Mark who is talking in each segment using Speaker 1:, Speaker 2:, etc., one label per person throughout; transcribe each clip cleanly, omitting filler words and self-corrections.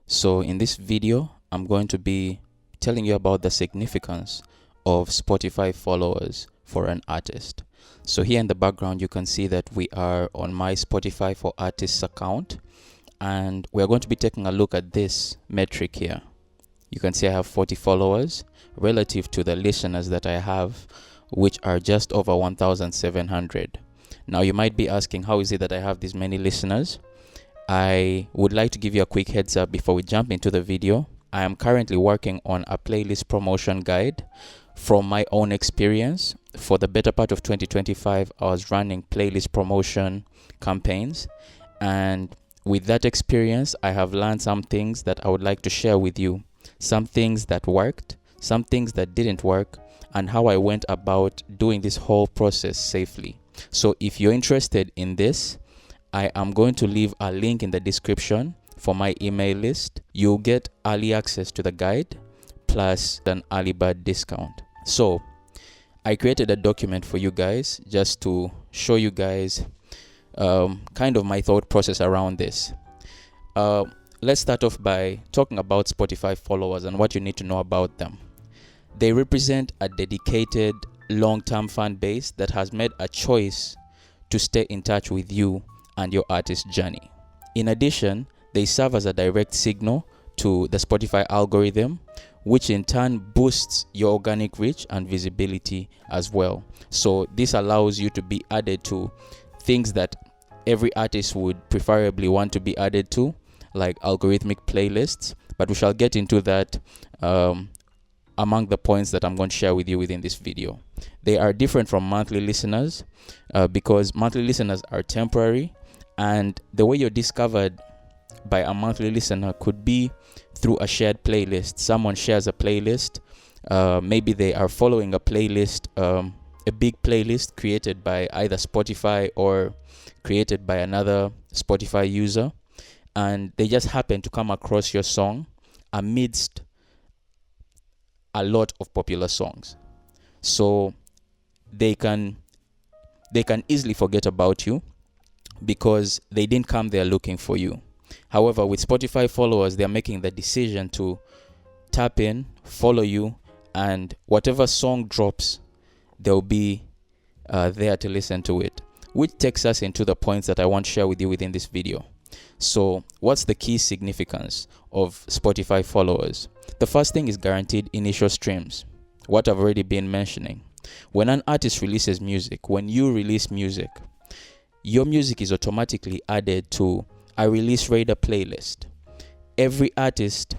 Speaker 1: So in this video, I'm going to be telling you about the significance of Spotify followers for an artist. So here in the background, you can see that we are on my Spotify for Artists account, and we're going to be taking a look at this metric here. You can see I have 40 followers relative to the listeners that I have, which are just over 1,700. Now you might be asking, how is it that I have these many listeners? I would like to give you a quick heads up before we jump into the video. I am currently working on a playlist promotion guide from my own experience. For the better part of 2025, I was running playlist promotion campaigns, and with that experience, I have learned some things that I would like to share with you. Some things that worked, some things that didn't work, and how I went about doing this whole process safely. So if you're interested in this, I am going to leave a link in the description for my email list. You'll get early access to the guide plus an early bird discount. So I created a document for you guys just to show you guys kind of my thought process around this. Let's start off by talking about Spotify followers and what you need to know about them. They represent a dedicated long-term fan base that has made a choice to stay in touch with you and your artist journey. In addition, they serve as a direct signal to the Spotify algorithm, which in turn boosts your organic reach and visibility as well. So this allows you to be added to things that every artist would preferably want to be added to, like algorithmic playlists, but we shall get into that among the points that I'm going to share with you within this video. They are different from monthly listeners because monthly listeners are temporary, and the way you're discovered by a monthly listener could be through a shared playlist. Someone shares a playlist. Maybe they are following a playlist, a big playlist created by either Spotify or created by another Spotify user, and they just happen to come across your song amidst a lot of popular songs. So they can easily forget about you because they didn't come there looking for you. However, with Spotify followers, they're making the decision to tap in, follow you, and whatever song drops, they'll be there to listen to it. Which takes us into the points that I want to share with you within this video. So what's the key significance of Spotify followers? The first thing is guaranteed initial streams. What I've already been mentioning. When an artist releases music, when you release music, your music is automatically added to a release radar playlist. Every artist,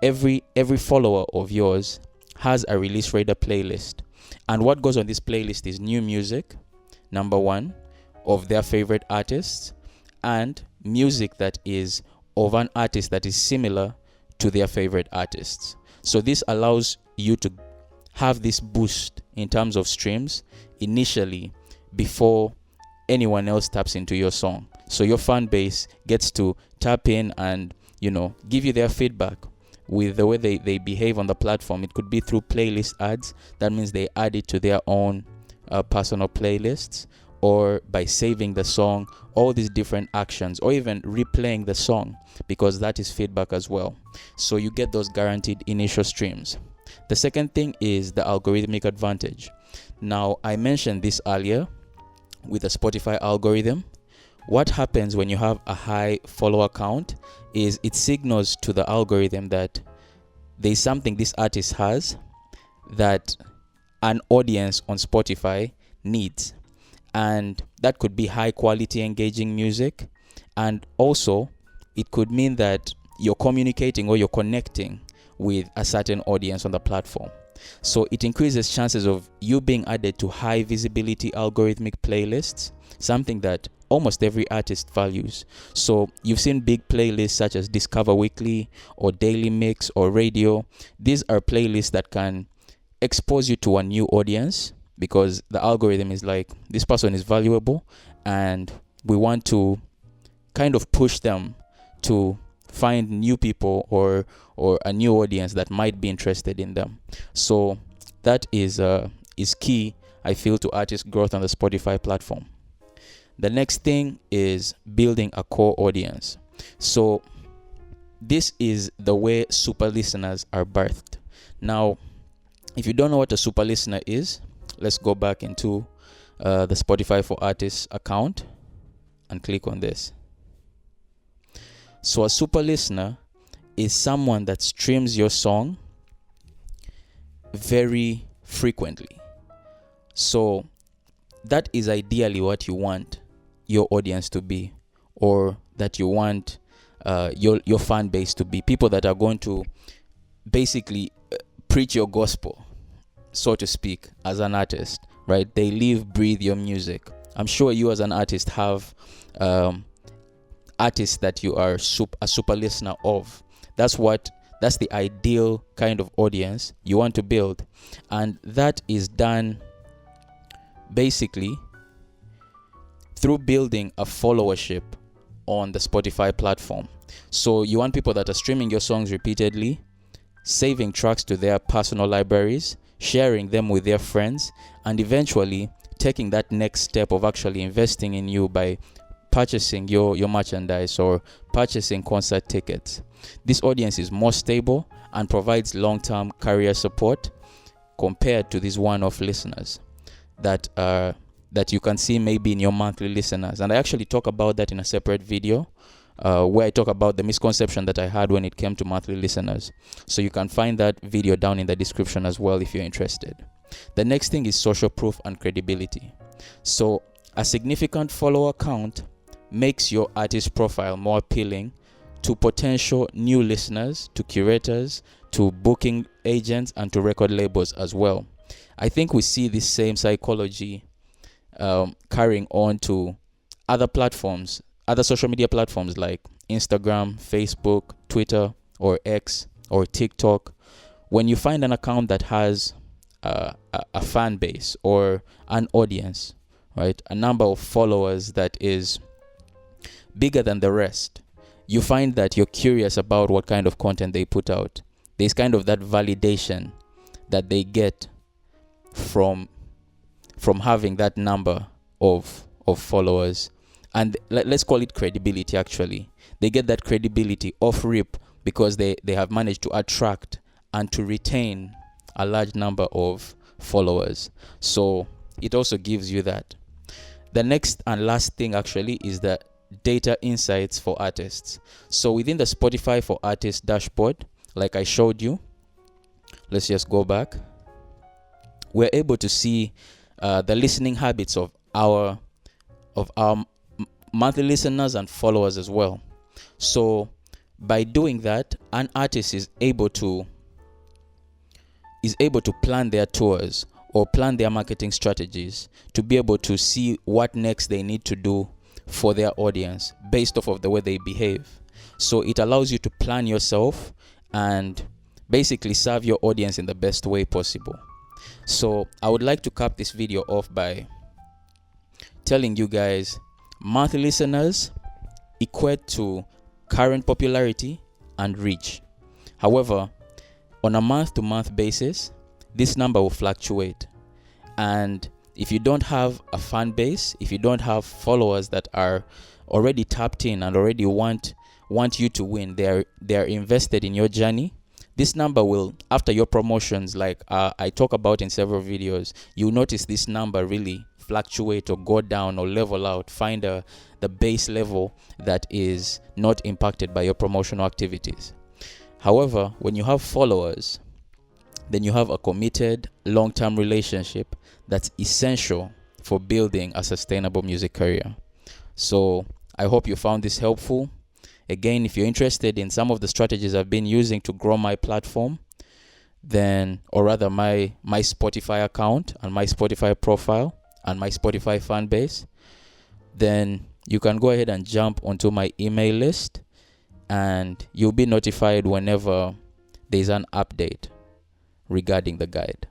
Speaker 1: every follower of yours has a release radar playlist. And what goes on this playlist is new music, number one, of their favorite artists, and music that is of an artist that is similar to their favorite artists. So this allows you to have this boost in terms of streams initially before anyone else taps into your song. So your fan base gets to tap in and, give you their feedback with the way they behave on the platform. It could be through playlist ads. That means they add it to their own personal playlists, or by saving the song, all these different actions, or even replaying the song, because that is feedback as well. So you get those guaranteed initial streams. The second thing is the algorithmic advantage. Now, I mentioned this earlier with the Spotify algorithm. What happens when you have a high follower count is it signals to the algorithm that there's something this artist has that an audience on Spotify needs. And that could be high quality engaging music, and also it could mean that you're communicating or you're connecting with a certain audience on the platform. So it increases chances of you being added to high visibility algorithmic playlists, something that almost every artist values. So you've seen big playlists such as Discover Weekly or Daily Mix or Radio. These are playlists that can expose you to a new audience, because the algorithm is like, this person is valuable and we want to kind of push them to find new people or a new audience that might be interested in them. So that is key, I feel, to artist growth on the Spotify platform. The next thing is building a core audience. So this is the way super listeners are birthed. Now, if you don't know what a super listener is, let's go back into the Spotify for Artists account and click on this. So a super listener is someone that streams your song very frequently. So that is ideally what you want your audience to be, or that you want your fan base to be. People that are going to basically preach your gospel, so to speak, as an artist, right? They live, breathe your music. I'm sure you as an artist have artists that you are a super listener of. That's the ideal kind of audience you want to build. And that is done basically through building a followership on the Spotify platform. So you want people that are streaming your songs repeatedly, saving tracks to their personal libraries, sharing them with their friends, and eventually taking that next step of actually investing in you by purchasing your merchandise or purchasing concert tickets. This audience is more stable and provides long-term career support compared to these one-off listeners that you can see maybe in your monthly listeners. And I actually talk about that in a separate video where I talk about the misconception that I had when it came to monthly listeners. So you can find that video down in the description as well if you're interested. The next thing is social proof and credibility. So a significant follower count makes your artist profile more appealing to potential new listeners, to curators, to booking agents, and to record labels as well. I think we see this same psychology carrying on to other platforms, other social media platforms like Instagram, Facebook, Twitter, or X, or TikTok. When you find an account that has a fan base or an audience, right, a number of followers that is bigger than the rest, you find that you're curious about what kind of content they put out. There's kind of that validation that they get from having that number of followers, and let's call it credibility. Actually, they get that credibility off rip because they have managed to attract and to retain a large number of followers. So it also gives you that. The next and last thing actually is the data insights for artists. So within the Spotify for Artists dashboard, like I showed you, let's just go back. We're able to see the listening habits of our monthly listeners and followers as well. So by doing that, an artist is able to plan their tours or plan their marketing strategies to be able to see what next they need to do for their audience based off of the way they behave. So it allows you to plan yourself and basically serve your audience in the best way possible. So I would like to cap this video off by telling you guys, monthly listeners equate to current popularity and reach. However, on a month-to-month basis, this number will fluctuate. And if you don't have a fan base, if you don't have followers that are already tapped in and already want you to win, they're invested in your journey, this number will, after your promotions, like I talk about in several videos, you'll notice this number really fluctuate or go down or level out, find the base level that is not impacted by your promotional activities. However, when you have followers, then you have a committed long-term relationship that's essential for building a sustainable music career. So I hope you found this helpful. Again, if you're interested in some of the strategies I've been using to grow my platform, then, or rather my Spotify account and my Spotify profile and my Spotify fan base, then you can go ahead and jump onto my email list and you'll be notified whenever there's an update regarding the guide.